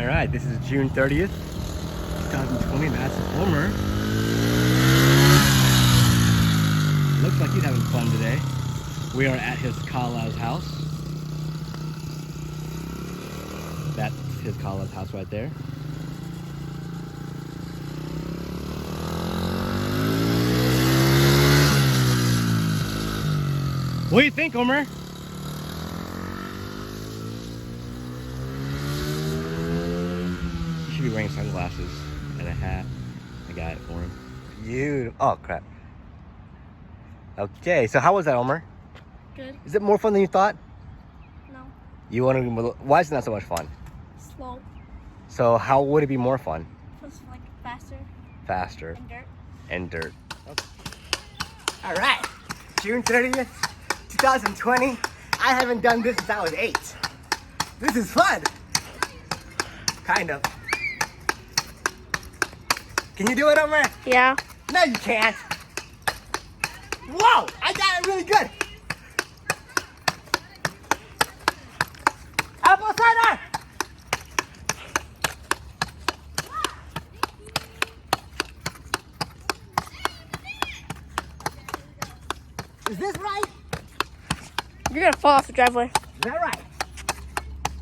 Alright, this is June 30th, 2020. That's Homer. Looks like he's having fun today. We are at his khala's house. That's his khala's house right there. What do you think, Homer? You should be wearing sunglasses and a hat. I got it for him. Beautiful. Oh, crap. Okay, so how was that, Homer? Good. Is it more fun than you thought? No. You want to? Why is it not so much fun? Slow. So how would it be more fun? Plus, like, faster. Faster. And dirt. And dirt. Okay. All right, June 30th, 2020. I haven't done this since I was 8. This is fun. Kind of. Can you do it, Homer? Yeah. No, you can't. Whoa, I got it really good. Apple cider. Is this right? You're gonna fall off the driveway. Is that right?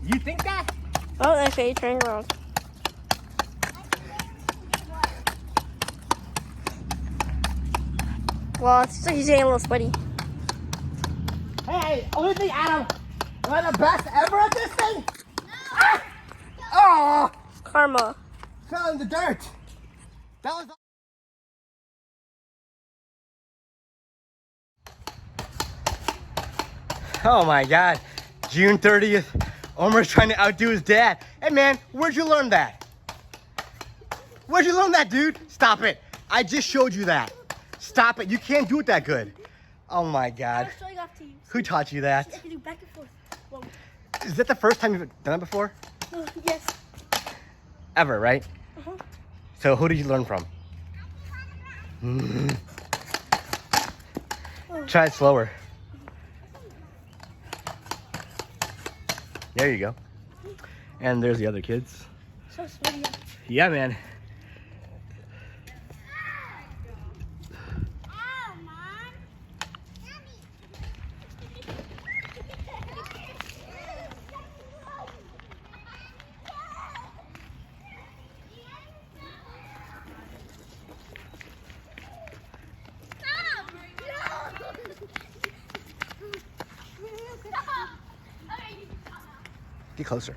You think that? Oh, okay, turning around. Well, it seems like he's getting a little sweaty. Hey, only thing, Adam, am I the best ever at this thing? No! Ah! Oh! Karma. Fell in the dirt. That was. Oh my God. June 30th. Homer's trying to outdo his dad. Hey man, where'd you learn that? Where'd you learn that, dude? Stop it. I just showed you that. Stop it. You can't do it that good. Oh my God. I was showing off to you. Who taught you that? I can do back and forth. Whoa. Is that the first time you've done it before? Yes. Ever, right? Uh-huh. So who did you learn from? Try it slower. There you go. And there's the other kids. So sweaty. Yeah, man. Get closer.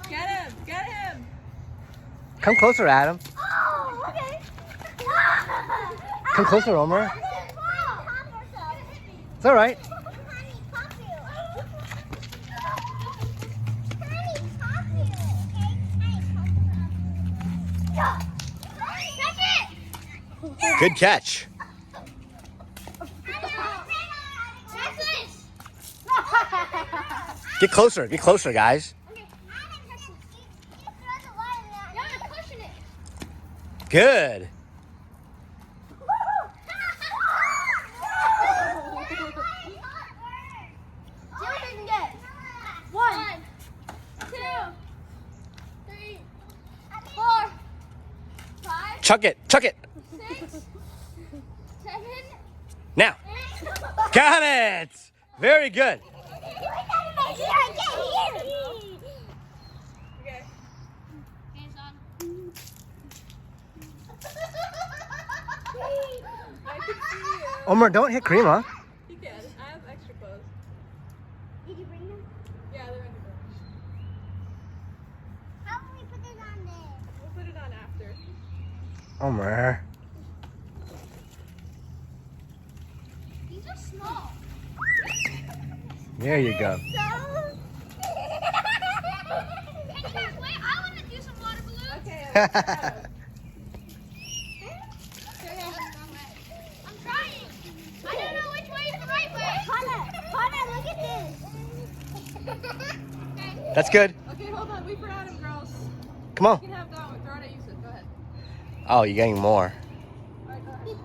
Get him! Get him! Come closer, Adam. Oh, okay. Come closer, Homer. It's all right. Good catch. Get closer, guys. Good. Chuck it. 6, 7. Now. Got it. Very good. Okay. Hands on. I can see you. Homer, don't hit Karima. You can. I have extra clothes. Did you bring them? Yeah, they're in the garage. How can we put it on there? We'll put it on after. Homer. These are small. There you go. Wait, I want to do some water balloons. Okay. I'm trying. I don't know which way is the right way. Connor, look at this. That's good. Okay, hold on. Wait for Adam, girls. Come on. You can have that one. Throw it at Yusuf. Go ahead. Oh, you're getting more. All right, go ahead.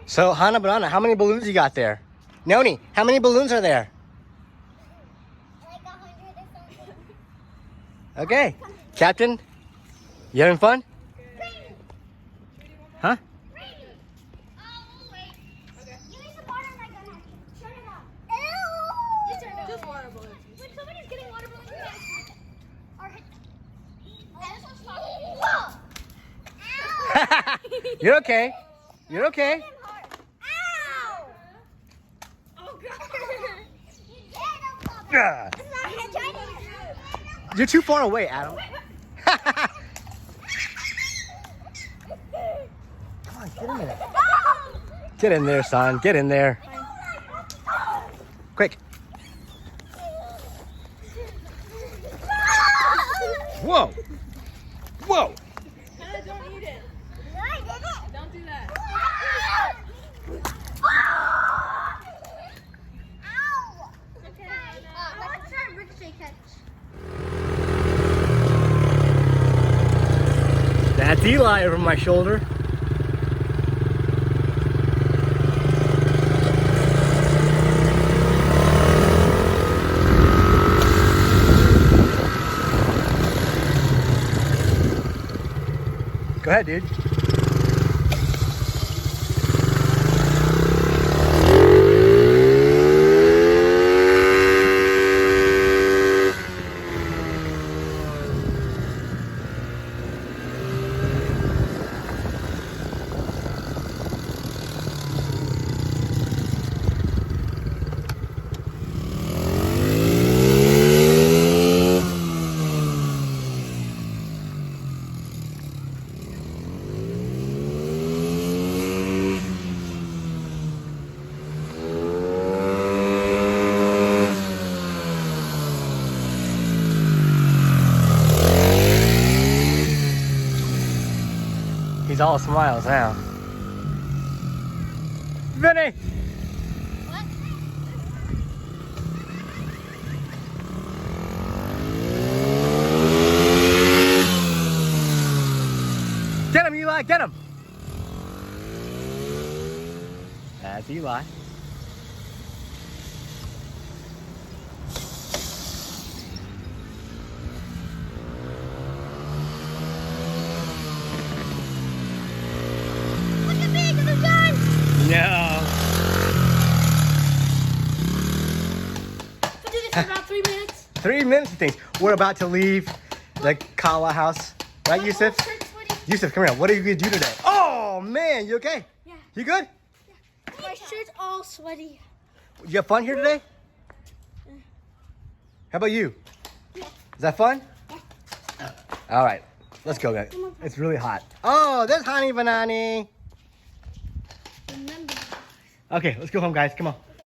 So, Hana Banana, how many balloons you got there? Noni, how many balloons are there? Like 100 or something. Okay. Captain, you having fun? Huh? Oh, wait. Okay. Give me some water and I'm gonna turn it on. Ew! Just water balloons. When somebody's getting water balloons, you guys are hit. That is what's talking. Whoa! Ow! You're okay. You're okay. Ow! Oh, God. You did, Papa. Yeah. It's not hit Chinese. You're too far away, Adam. Come on, get in there. Get in there, son. Get in there. Quick. Whoa. Whoa. Hannah, don't eat it. No, I didn't. Don't do that. Ow! Okay, Hannah. Let's try a ricochet catch. That's Eli over my shoulder. Go ahead, dude. He's all smiles now. Vinny! What? Get him, Eli, get him! That's Eli. Look at me, because I'm done. No. We'll do this for about 3 minutes. 3 minutes of things. We're about to leave the Khala house. Right, Yusuf? Yusuf, come here. What are you going to do today? Oh, man. You okay? Yeah. You good? My shirt's all sweaty. You have fun here today? How about you? Yeah. Is that fun? All right. Let's go, guys. It's really hot. Oh, there's Honey Banani. Remember. Okay, let's go home, guys. Come on.